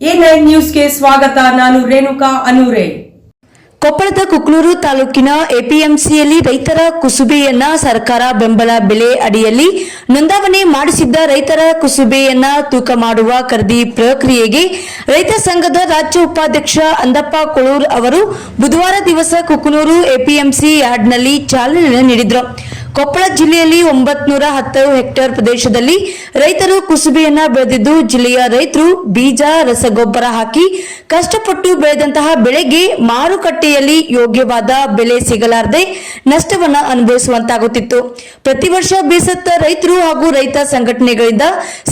A9 ನ್ಯೂಸ್ಗೆ ಸ್ವಾಗತ. ನಾನು ರೇಣುಕಾ ಅನೂರೆ. ಕೊಪ್ಪಳದ ಕುಕ್ನೂರು ತಾಲೂಕಿನ ಎಪಿಎಂಸಿಯಲ್ಲಿ ರೈತರ ಕುಸುಬೆಯನ್ನ ಸರ್ಕಾರ ಬೆಂಬಲ ಬೆಲೆ ಅಡಿಯಲ್ಲಿ ನೋಂದಾವಣೆ ಮಾಡಿಸಿದ್ದ ರೈತರ ಕುಸುಬೆಯನ್ನ ತೂಕ ಮಾಡುವ ಖರೀದಿ ಪ್ರಕ್ರಿಯೆಗೆ ರೈತ ಸಂಘದ ರಾಜ್ಯ ಉಪಾಧ್ಯಕ್ಷ ಅಂದಪ್ಪ ಕೊಳೂರ್ ಅವರು ಬುಧವಾರ ದಿವಸ ಕುಕ್ನೂರು ಎಪಿಎಂಸಿ ಯಾರ್ಡ್ನಲ್ಲಿ ಚಾಲನೆ ನೀಡಿದರು. ಕೊಪ್ಪಳ ಜಿಲ್ಲೆಯಲ್ಲಿ 910 ಹೆಕ್ಟೇರ್ ಪ್ರದೇಶದಲ್ಲಿ ರೈತರು ಕುಸುಬೆಯನ್ನ ಬೆಳೆದಿದ್ದು, ಜಿಲ್ಲೆಯ ರೈತರು ಬೀಜ, ರಸಗೊಬ್ಬರ ಹಾಕಿ ಕಷ್ಟಪಟ್ಟು ಬೆಳೆದಂತಹ ಬೆಳೆಗೆ ಮಾರುಕಟ್ಟೆಯಲ್ಲಿ ಯೋಗ್ಯವಾದ ಬೆಲೆ ಸಿಗಲಾರದೆ ನಷ್ಟವನ್ನ ಅನುಭವಿಸುವಂತಾಗುತ್ತಿತ್ತು. ಪ್ರತಿ ವರ್ಷ ಬೇಸತ್ತ ರೈತರು ಹಾಗೂ ರೈತ ಸಂಘಟನೆಗಳಿಂದ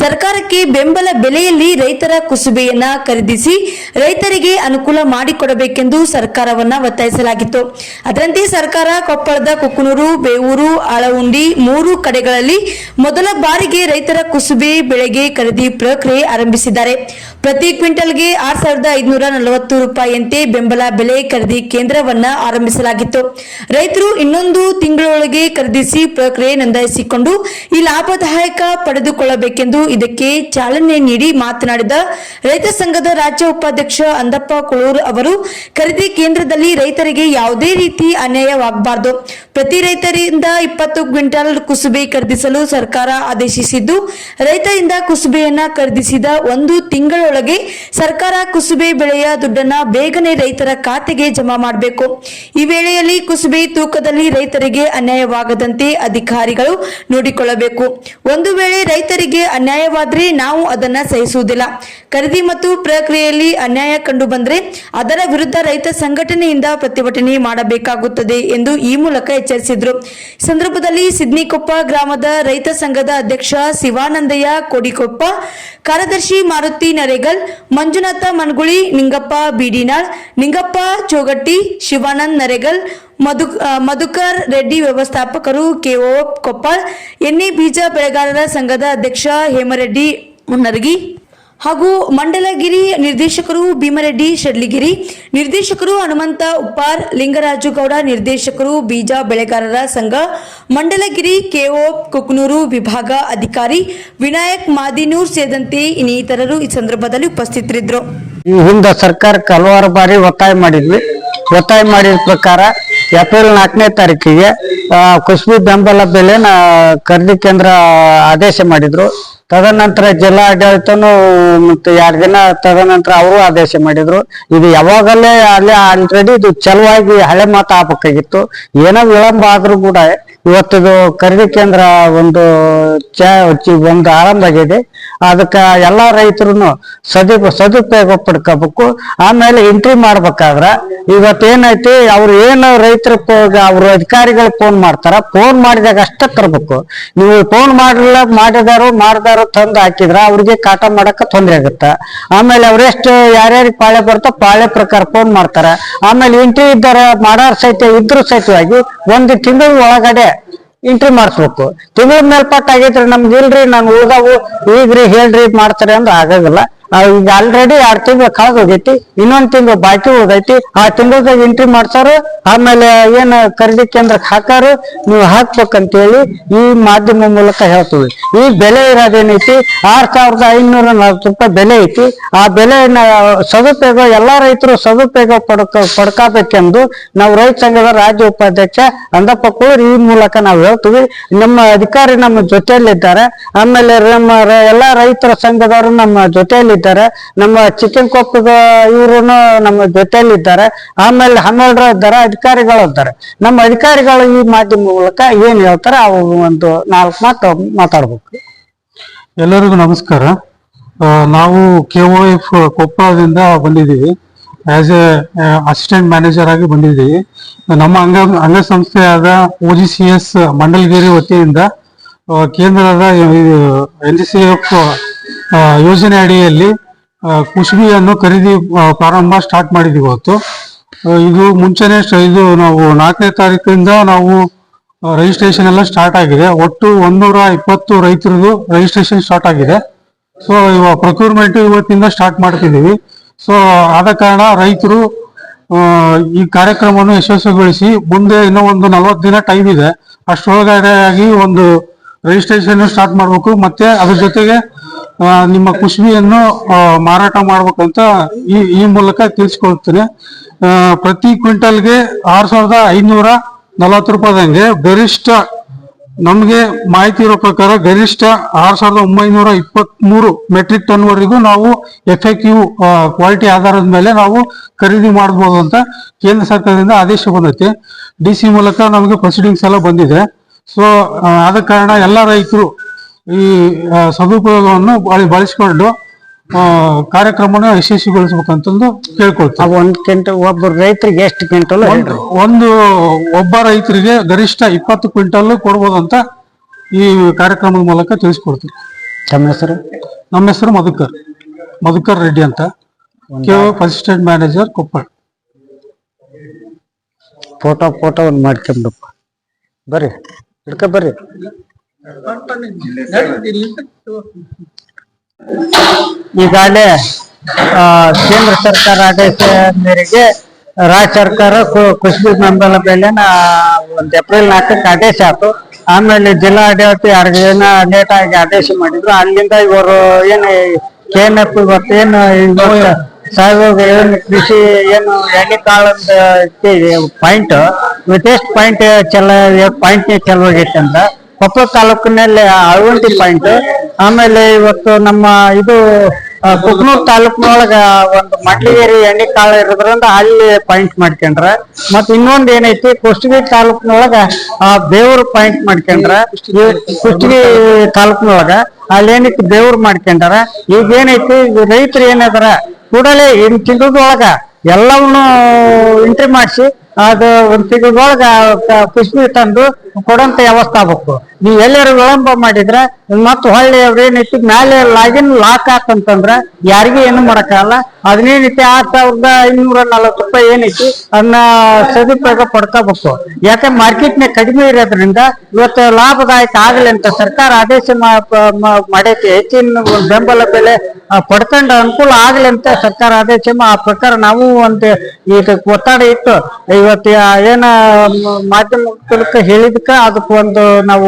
ಸರ್ಕಾರಕ್ಕೆ ಬೆಂಬಲ ಬೆಲೆಯಲ್ಲಿ ರೈತರ ಕುಸುಬೆಯನ್ನ ಖರೀದಿಸಿ ರೈತರಿಗೆ ಅನುಕೂಲ ಮಾಡಿಕೊಡಬೇಕೆಂದು ಸರ್ಕಾರವನ್ನ ಒತ್ತಾಯಿಸಲಾಗಿತ್ತು. ಅದರಂತೆ ಸರ್ಕಾರ ಕೊಪ್ಪಳದ ಕುಕ್ನೂರು, ಬೇವೂರು, ಆಳವುಂಡಿ 3 ಕಡೆಗಳಲ್ಲಿ ಮೊದಲ ಬಾರಿಗೆ ರೈತರ ಕುಸುಬೆ ಬೆಳೆಗೆ ಖರೀದಿ ಪ್ರಕ್ರಿಯೆ ಆರಂಭಿಸಿದ್ದಾರೆ. ಪ್ರತಿ ಕ್ವಿಂಟಲ್ಗೆ 6540 ರೂಪಾಯಿಯಂತೆ ಬೆಂಬಲ ಬೆಲೆ ಖರೀದಿ ಕೇಂದ್ರವನ್ನ ಆರಂಭಿಸಲಾಗಿತ್ತು. ರೈತರು ಇನ್ನೊಂದು ತಿಂಗಳೊಳಗೆ ಖರೀದಿಸಿ ಪ್ರಕ್ರಿಯೆ ನೋಂದಾಯಿಸಿಕೊಂಡು ಈ ಲಾಭದಾಯಕ ಪಡೆದುಕೊಳ್ಳಬೇಕೆಂದು ಇದಕ್ಕೆ ಚಾಲನೆ ನೀಡಿ ಮಾತನಾಡಿದ ರೈತ ಸಂಘದ ರಾಜ್ಯ ಉಪಾಧ್ಯಕ್ಷ ಅಂದಪ್ಪ ಕೊಳೂರ್ ಅವರು, ಖರೀದಿ ಕೇಂದ್ರದಲ್ಲಿ ರೈತರಿಗೆ ಯಾವುದೇ ರೀತಿ ಅನ್ಯಾಯವಾಗಬಾರದು. ಪ್ರತಿ ರೈತರಿಂದ 20 ಕ್ವಿಂಟಲ್ ಕುಸುಬೆ ಖರೀದಿಸಲು ಸರ್ಕಾರ ಆದೇಶಿಸಿದ್ದು, ರೈತರಿಂದ ಕುಸುಬೆಯನ್ನ ಖರೀದಿಸಿದ 1 ತಿಂಗಳೊಳಗೆ ಸರ್ಕಾರ ಕುಸುಬೆ ಬೆಳೆಯ ದುಡ್ಡನ್ನ ಬೇಗನೆ ರೈತರ ಖಾತೆಗೆ ಜಮಾ ಮಾಡಬೇಕು. ಈ ವೇಳೆಯಲ್ಲಿ ಕುಸುಬೆ ತೂಕದಲ್ಲಿ ರೈತರಿಗೆ ಅನ್ಯಾಯವಾಗದಂತೆ ಅಧಿಕಾರಿಗಳು ನೋಡಿಕೊಳ್ಳಬೇಕು. ಒಂದು ವೇಳೆ ರೈತರಿಗೆ ಅನ್ಯಾಯವಾದರೆ ನಾವು ಅದನ್ನ ಸಹಿಸುವುದಿಲ್ಲ. ಖರೀದಿ ಮತ್ತು ಪ್ರಕ್ರಿಯೆಯಲ್ಲಿ ಅನ್ಯಾಯ ಕಂಡು ಬಂದರೆ ಅದರ ವಿರುದ್ಧ ರೈತ ಸಂಘಟನೆಯಿಂದ ಪ್ರತಿಭಟನೆ ಮಾಡಬೇಕಾಗುತ್ತದೆ ಎಂದು ಈ ಮೂಲಕ ಎಚ್ಚರಿಸಿದರು. ಸಂದರ್ಭದಲ್ಲಿ ಸಿದ್ನಿಕೊಪ್ಪ ಗ್ರಾಮದ ರೈತ ಸಂಘದ ಅಧ್ಯಕ್ಷ ಶಿವಾನಂದಯ್ಯ ಕೋಡಿಕೊಪ್ಪ, ಕಾರ್ಯದರ್ಶಿ ಮಾರುತಿ ನರೇಗಲ್, ಮಂಜುನಾಥ ಮನ್ಗುಳಿ, ನಿಂಗಪ್ಪ ಬೀಡಿನಾಳ್, ನಿಂಗಪ್ಪ ಚೋಗಟ್ಟಿ, ಶಿವಾನಂದ್ ನರೇಗಲ್, ಮಧುಕರ್ ರೆಡ್ಡಿ ವ್ಯವಸ್ಥಾಪಕರು, ಕೆಒ ಕೊಪ್ಪಳ್, ಎಣ್ಣೆ ಬೀಜ ಬೆಳೆಗಾರರ ಸಂಘದ ಅಧ್ಯಕ್ಷ ಹೇಮರೆಡ್ಡಿ ಮುನ್ನರ್ಗಿ ಹಾಗೂ ಮಂಡಲಗಿರಿ ನಿರ್ದೇಶಕರು ಭೀಮರೆಡ್ಡಿ ಶೆಡ್ಲಿಗಿರಿ, ನಿರ್ದೇಶಕರು ಹನುಮಂತ ಉಪ್ಪಾರ್, ಲಿಂಗರಾಜು ಗೌಡ, ನಿರ್ದೇಶಕರು ಬೀಜ ಬೆಳೆಗಾರರ ಸಂಘ ಮಂಡಲಗಿರಿ, ಕೆಒ ಕುಕ್ನೂರು ವಿಭಾಗ ಅಧಿಕಾರಿ ವಿನಾಯಕ್ ಮಾದಿನೂರ್ ಸೇರಿದಂತೆ ಇನ್ನಿತರರು ಈ ಸಂದರ್ಭದಲ್ಲಿ ಉಪಸ್ಥಿತರಿದ್ದರು. ಈ ಹಿಂದೆ ಸರ್ಕಾರಕ್ಕೆ ಹಲವಾರು ಬಾರಿ ಒತ್ತಾಯ ಮಾಡಿದ ಪ್ರಕಾರ ಏಪ್ರಿಲ್ 4ನೇ ತಾರೀಕಿಗೆ ಕುಸುಬೆ ಬೆಂಬಲ ಬೆಲೆನ ಖರೀದಿ ಕೇಂದ್ರ ಆದೇಶ ಮಾಡಿದ್ರು. ತದನಂತರ ಜಿಲ್ಲಾ ಆಡಳಿತನು ಮತ್ತೆ 2 ದಿನ ತದನಂತರ ಅವರು ಆದೇಶ ಮಾಡಿದ್ರು. ಇದು ಯಾವಾಗಲೇ ಅಲ್ಲೇ ಆಲ್ರೆಡಿ ಇದು ಚಲುವಾಗಿ ಹಳೆ ಮಾತು ಆಗ್ಬೇಕಾಗಿತ್ತು. ಏನೋ ವಿಳಂಬ ಆದ್ರೂ ಕೂಡ ಇವತ್ತಿದು ಖರೀದಿ ಕೇಂದ್ರ ಒಂದು ಆರಂಭ ಆಗಿದೆ. ಅದಕ್ಕೆ ಎಲ್ಲಾ ರೈತರು ಸದುಪಯೋಗ ಪಡ್ಕೋಬೇಕು. ಆಮೇಲೆ ಎಂಟ್ರಿ ಮಾಡ್ಬೇಕಾದ್ರ ಇವತ್ತೇನೈತಿ, ಅವ್ರು ಏನು ರೈತರ ಅವ್ರ ಅಧಿಕಾರಿಗಳು ಫೋನ್ ಮಾಡ್ತಾರ, ಫೋನ್ ಮಾಡಿದಾಗ ಅಷ್ಟೇ ತರ್ಬೇಕು. ನೀವು ಫೋನ್ ಮಾಡಿದಾರು ತಂದು ಹಾಕಿದ್ರ ಅವ್ರಿಗೆ ಕಾಟ ಮಾಡಕ ತೊಂದ್ರೆ ಆಗುತ್ತ. ಆಮೇಲೆ ಅವ್ರೆಷ್ಟು ಯಾರ್ಯಾರಿಗೆ ಪಾಳೆ ಬರ್ತೋ ಪಾಳೆ ಪ್ರಕಾರ ಫೋನ್ ಮಾಡ್ತಾರ. ಆಮೇಲೆ ಎಂಟ್ರಿ ಮಾಡೋರ್ ಇದ್ರ ಸಹಿತವಾಗಿ 1 ತಿಂಗಳ ಒಳಗಡೆ ಎಂಟ್ರಿ ಮಾಡಿಸ್ಬೇಕು. ತಿಂಗಳ ಮೇಲ್ಪಟ್ಟ ಆಗೈತ್ರಿ ನಮ್ಗೆ ಇಲ್ರಿ ನಾನು ಉಳ್ದಾವು ಈಗ್ರಿ ಹೇಳ್ರಿ ಮಾಡ್ತಾರೆ ಅಂದ್ರೆ ಆಗಾಗಲ್ಲ. ಈಗ ಆಲ್ರೆಡಿ 2 ತಿಂಗಳು ಕಳೆದ್ ಹೋಗೈತಿ, ಇನ್ನೊಂದ್ ತಿಂಗಳು ಬಾಕಿ ಉಳ್ದೈತಿ. ಆ ತಿಂಗಳದಾಗ ಎಂಟ್ರಿ ಮಾಡ್ಸಾರು. ಆಮೇಲೆ ಏನ್ ಖರೀದಿ ಕೇಂದ್ರಕ್ಕೆ ಹಾಕಾರು, ನೀವು ಹಾಕ್ಬೇಕಂತೇಳಿ ಈ ಮಾಧ್ಯಮ ಮೂಲಕ ಹೇಳ್ತೀವಿ. ಈ ಬೆಲೆ ಇರೋದೇನೈತಿ 6540 ರೂಪಾಯಿ ಬೆಲೆ ಐತಿ. ಆ ಬೆಲೆಯನ್ನ ಸದುಪಯೋಗ ಎಲ್ಲಾ ರೈತರು ಸದುಪಯೋಗ ಪಡ್ಕೋಬೇಕೆಂದು ನಾವು ರೈತ ಸಂಘದ ರಾಜ್ಯ ಉಪಾಧ್ಯಕ್ಷ ಅಂದಪ್ಪ ಕೊಳೂರ್ ಈ ಮೂಲಕ ನಾವು ಹೇಳ್ತೀವಿ. ನಮ್ಮ ಅಧಿಕಾರಿ ನಮ್ಮ ಜೊತೆಯಲ್ಲಿದ್ದಾರೆ. ಆಮೇಲೆ ನಮ್ಮ ಎಲ್ಲಾ ರೈತರ ಸಂಘದವರು ನಮ್ಮ ಜೊತೆಯಲ್ಲಿದ್ದಾರೆ. ನಮ್ಮ ಚಿಕ್ಕನಕೊಪ್ಪದ ಇವರು ನಮ್ಮ ಜೊತೆಯಲ್ಲಿದ್ದಾರೆ. ಆಮೇಲೆ 12 ಇದ್ದಾರೆ, ಅಧಿಕಾರಿಗಳು ಇದ್ದಾರೆ. ನಮ್ಮ ಅಧಿಕಾರಿಗಳು ಈ ಮಾಧ್ಯಮ ಮೂಲಕ ಏನ್ ಹೇಳ್ತಾರೆ ಅವು ಒಂದು 4 ಮಾತು ಮಾತಾಡ್ಬೇಕು. ಎಲ್ಲರಿಗೂ ನಮಸ್ಕಾರ. ನಾವು KOF ಕೊಪ್ಪಳದಿಂದ ಬಂದಿದ್ದೀವಿ. ಆಸ್ ಎ ಅಸಿಸ್ಟೆಂಟ್ ಮ್ಯಾನೇಜರ್ ಆಗಿ ಬಂದಿದ್ದೀವಿ. ನಮ್ಮ ಅಂಗಸಂಸ್ಥೆಯಾದ OGCS ಮಂಡಲಗಿರಿ ವತಿಯಿಂದ ಕೇಂದ್ರದ NCF ಯೋಜನೆ ಅಡಿಯಲ್ಲಿ ಕುಸುಬೆಯನ್ನು ಖರೀದಿ ಪ್ರಾರಂಭ ಸ್ಟಾರ್ಟ್ ಮಾಡಿದ್ದೀವಿ ಇವತ್ತು. ಇದು ಮುಂಚೆನೆ ಇದು ನಾವು 4ನೇ ತಾರೀಕಿಂದ ನಾವು ರಿಜಿಸ್ಟ್ರೇಷನ್ ಎಲ್ಲ ಸ್ಟಾರ್ಟ್ ಆಗಿದೆ. ಒಟ್ಟು 120 ರೈತರದು ರಿಜಿಸ್ಟ್ರೇಷನ್ ಸ್ಟಾರ್ಟ್ ಆಗಿದೆ. ಸೊ ಇವಾಗ ಪ್ರೊಕ್ಯೂರ್ಮೆಂಟ್ ಇವತ್ತಿಂದ ಸ್ಟಾರ್ಟ್ ಮಾಡ್ತಿದ್ದೀವಿ. ಸೊ ಆದ ಕಾರಣ ರೈತರು ಈ ಕಾರ್ಯಕ್ರಮವನ್ನು ಯಶಸ್ವಿಗೊಳಿಸಿ ಮುಂದೆ ಇನ್ನೂ ಒಂದು 40 ದಿನ ಟೈಮ್ ಇದೆ. ಅಷ್ಟರೊಳಗಡೆ ಆಗಿ ಒಂದು ರಿಜಿಸ್ಟ್ರೇಷನ್ ಸ್ಟಾರ್ಟ್ ಮಾಡಬೇಕು. ಮತ್ತೆ ಅದ್ರ ಜೊತೆಗೆ ನಿಮ್ಮ ಕುಷ್ಬಿಯನ್ನು ಮಾರಾಟ ಮಾಡ್ಬೇಕಂತ ಈ ಮೂಲಕ ತಿಳಿಸ್ಕೊಳ್ತೇನೆ. ಪ್ರತಿ ಕ್ವಿಂಟಲ್ಗೆ 6,540 ರೂಪಾಯಿದಂಗೆ ಗರಿಷ್ಠ ನಮ್ಗೆ ಮಾಹಿತಿ ಇರೋ ಪ್ರಕಾರ ಗರಿಷ್ಠ 6,923 ಮೆಟ್ರಿಕ್ ಟನ್ ವರೆಗೂ ನಾವು FAQ ಕ್ವಾಲಿಟಿ ಆಧಾರದ ಮೇಲೆ ನಾವು ಖರೀದಿ ಮಾಡಬಹುದು ಅಂತ ಕೇಂದ್ರ ಸರ್ಕಾರದಿಂದ ಆದೇಶ ಬಂದೈತಿ. DC ಮೂಲಕ ನಮಗೆ ಪ್ರೊಸೀಡಿಂಗ್ಸ್ ಎಲ್ಲ ಬಂದಿದೆ. ಸೊ ಆದ ಕಾರಣ ಎಲ್ಲ ರೈತರು ಈ ಸದುಪಯೋಗವನ್ನು ಬಳಸಿಕೊಂಡು ಕಾರ್ಯಕ್ರಮನ ಯಶಸ್ವಿಗೊಳಿಸ್ಬೇಕಂತಂದು ಕೇಳ್ಕೊಳ್ತೀವಿ. ಒಂದ್ ಕ್ವಿಂಟಲ್ ಒಬ್ಬ ರೈತರಿಗೆ ಎಷ್ಟು ಕ್ವಿಂಟಲ್? ಒಬ್ಬ ರೈತರಿಗೆ ಗರಿಷ್ಠ 20 ಕ್ವಿಂಟಲ್ ಕೊಡ್ಬೋದು ಅಂತ ಈ ಕಾರ್ಯಕ್ರಮದ ಮೂಲಕ ತಿಳಿಸ್ಕೊಡ್ತೀವಿ. ತಮ್ಮ ಹೆಸರು? ನಮ್ಮ ಹೆಸರು ಮಧುಕರ್ ರೆಡ್ಡಿ ಅಂತ, KOF assistant manager, Koppal. Photo ಒಂದು ಮಾಡ್ಕೊಂಡಪ್ಪ ಬರ್ರಿ, ಹಿಡ್ಕ ಬರ್ರಿ. ಈಗಾಗಲೇ ಕೇಂದ್ರ ಸರ್ಕಾರ ಆದೇಶ ಮೇರೆಗೆ ರಾಜ್ಯ ಸರ್ಕಾರ ಕುಷ್ಬಿ ಬೆಂಬಲ ಬೆಲೆನ 1 ಏಪ್ರಿಲ್ 4ಕ್ಕೆ ಆದೇಶ ಆಯ್ತು. ಆಮೇಲೆ ಜಿಲ್ಲಾಡಳಿತ 2 ದಿನ ಲೇಟ್ ಆಗಿ ಆದೇಶ ಮಾಡಿದ್ರು. ಅಲ್ಲಿಂದ ಇವರು ಏನು KNF ಇವತ್ತು ಏನು ಸಾಹೇಬ ಏನು ಕೃಷಿ ಏನು ಎಣ್ಣೆ ಕಾಳದ ಪಾಯಿಂಟ್ ವಿಟೇಸ್ಟ್ ಪಾಯಿಂಟ್ ಪಾಯಿಂಟ್ ಚಲವಾಗೈತೆ ಅಂತ ಕೊಪ್ಪಳ ತಾಲೂಕಿನಲ್ಲಿ ಅಳವಂಟಿ ಪಾಯಿಂಟ್. ಆಮೇಲೆ ಇವತ್ತು ನಮ್ಮ ಇದು ಕುಕ್ನೂರ್ ತಾಲೂಕಿನೊಳಗ ಒಂದು ಮಡ್ಲಿಗೇರಿ ಎಣ್ಣೆ ಕಾಳು ಇರೋದ್ರಿಂದ ಅಲ್ಲಿ ಪಾಯಿಂಟ್ ಮಾಡ್ಕೊಂಡ್ರ. ಮತ್ ಇನ್ನೊಂದ್ ಏನೈತಿ ಕುಷ್ಟಗಿ ತಾಲೂಕಿನೊಳಗ ಬೇವೂರು ಪಾಯಿಂಟ್ ಮಾಡ್ಕೊಂಡ್ರ. ಕುಷ್ಟಗಿ ತಾಲೂಕಿನೊಳಗ ಅಲ್ಲಿ ಏನೈತಿ ಬೇವೂರು ಮಾಡ್ಕೊಂಡಾರ. ಈಗ ಏನೈತಿ ರೈತರು ಏನದಾರ ಕೂಡಲೇ 8 ತಿಂಗಳದೊಳಗ ಎಲ್ಲವನ್ನೂ ಎಂಟ್ರಿ ಮಾಡಿಸಿ ಅದು 1 ತಿಂಗಳದೊಳಗ ಕುಷ್ಬಿ ತಂದು ಕೊಡಂತ ವ್ಯವಸ್ಥೆ ಆಗ್ಬೇಕು. ನೀವು ಎಲ್ಲರೂ ವಿಳಂಬ ಮಾಡಿದ್ರ ಮತ್ ಹೊಳ್ಳಿ ಅವ್ರೇನೈತಿ ಮ್ಯಾಲೆ ಲಾಗಿನ್ ಲಾಕ್ ಆತಂತಂದ್ರ ಯಾರಿಗೂ ಏನು ಮಾಡಕ್ಕಾಗಲ್ಲ. ಅದನ್ನೇನೈತಿ 6,540 ರೂಪಾಯಿ ಏನೈತಿ ಅದನ್ನ ಸದುಪಯೋಗ ಪಡ್ಕೋಬೇಕು. ಯಾಕೆ ಮಾರ್ಕೆಟ್ನಾಗ ಕಡಿಮೆ ಇರೋದ್ರಿಂದ ಇವತ್ತು ಲಾಭದಾಯಕ ಆಗಲಿ ಅಂತ ಸರ್ಕಾರ ಆದೇಶ ಮಾಡೈತಿ. ಹೆಚ್ಚಿನ ಬೆಂಬಲ ಬೆಲೆ ಪಡ್ಕೊಂಡ ಅನುಕೂಲ ಆಗ್ಲಿ ಅಂತ ಸರ್ಕಾರ ಆದೇಶ ಆ ಪ್ರಕಾರ ನಾವು ಒಂದು ಇದಕ್ಕೆ ಒತ್ತಡ ಇಟ್ಟು ಇವತ್ತು ಏನ ಮಾಧ್ಯಮ ಹೇಳಿದಕ್ಕ ಅದಕ್ಕೆ ಒಂದು ನಾವು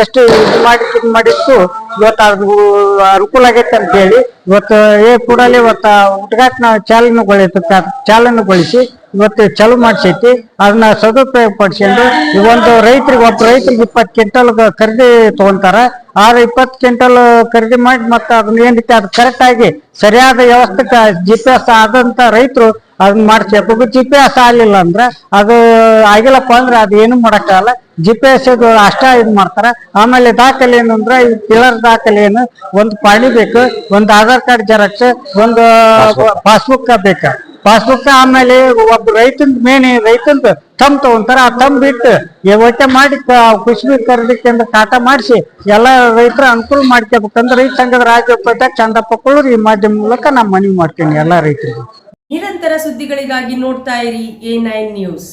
ಎಷ್ಟು ಇದು ಮಾಡಿತ್ತು ಇವತ್ತು ಅದು ಅನುಕೂಲ ಆಗೈತೆ ಅಂತ ಹೇಳಿ ಇವತ್ತು ಕೂಡಲೇ ಇವತ್ತು ಉದ್ಘಾಟ ನಾವು ಚಾಲನೆಗೊಳಿಸಿ ಇವತ್ತು ಚಾಲು ಮಾಡಿಸೈತಿ. ಅದನ್ನ ಸದುಪಯೋಗ ಪಡಿಸ್ಕೊಂಡು ಒಬ್ಬ ರೈತರಿಗೆ 20 ಕ್ವಿಂಟಲ್ ಖರೀದಿ ತಗೊಂತಾರ. 20 ಕ್ವಿಂಟಲ್ ಖರೀದಿ ಮಾಡಿ ಮತ್ತೆ ಅದನ್ನ ಏನೈತಿ ಅದು ಕರೆಕ್ಟ್ ಆಗಿ ಸರಿಯಾದ ವ್ಯವಸ್ಥೆ GPS ಆದಂತ ರೈತರು ಅದನ್ನ ಮಾಡಿಸ್ಬೇಕು. GPS ಆಗ್ಲಿಲ್ಲ ಅಂದ್ರ ಅದು ಆಗಿಲ್ಲಪ್ಪ ಅಂದ್ರೆ ಅದು ಏನು ಮಾಡಕ್ಕಾಗಲ್ಲ. GPS ಅಷ್ಟ ಇದು ಮಾಡ್ತಾರ. ಆಮೇಲೆ ದಾಖಲೆ ಏನಂದ್ರ ಈ ಟಿಲ್ಲರ್ ದಾಖಲೆ ಏನು ಒಂದು ಪಾಣಿ ಬೇಕು, ಒಂದು ಆಧಾರ್ ಕಾರ್ಡ್ ಜೆರಾಕ್ಸ್, ಒಂದು ಪಾಸ್ಬುಕ್ ಬೇಕು. ಪಾಸ್ಬುಕ್ ಆಮೇಲೆ ಒಬ್ಬ ರೈತಂದ ತಮ್ ತಗೊಂತಾರ. ಆ ತಮ್ ಬಿಟ್ಟು ಒಟ್ಟೆ ಮಾಡಿ ಕುಷ್ಬಿ ಖರೀದಿ ಕೇಂದ್ರ ಕಾಟ ಮಾಡಿಸಿ ಎಲ್ಲಾ ರೈತರ ಅನುಕೂಲ ಮಾಡ್ಕೋಬೇಕಂದ್ರೆ ರೈತ ಸಂಘದ ರಾಜ್ಯ ಉಪಾಧ್ಯಕ್ಷ ಚಂದಪ್ಪ ಕೊಳ್ಳೂರು ಈ ಮಾಧ್ಯಮ ಮೂಲಕ ನಾ ಮನವಿ ಮಾಡ್ತೇನೆ ಎಲ್ಲಾ ರೈತರಿಗೆ. ನಿರಂತರ ಸುದ್ದಿಗಳಿಗಾಗಿ ನೋಡ್ತಾ ಇರಿ A9 ನ್ಯೂಸ್.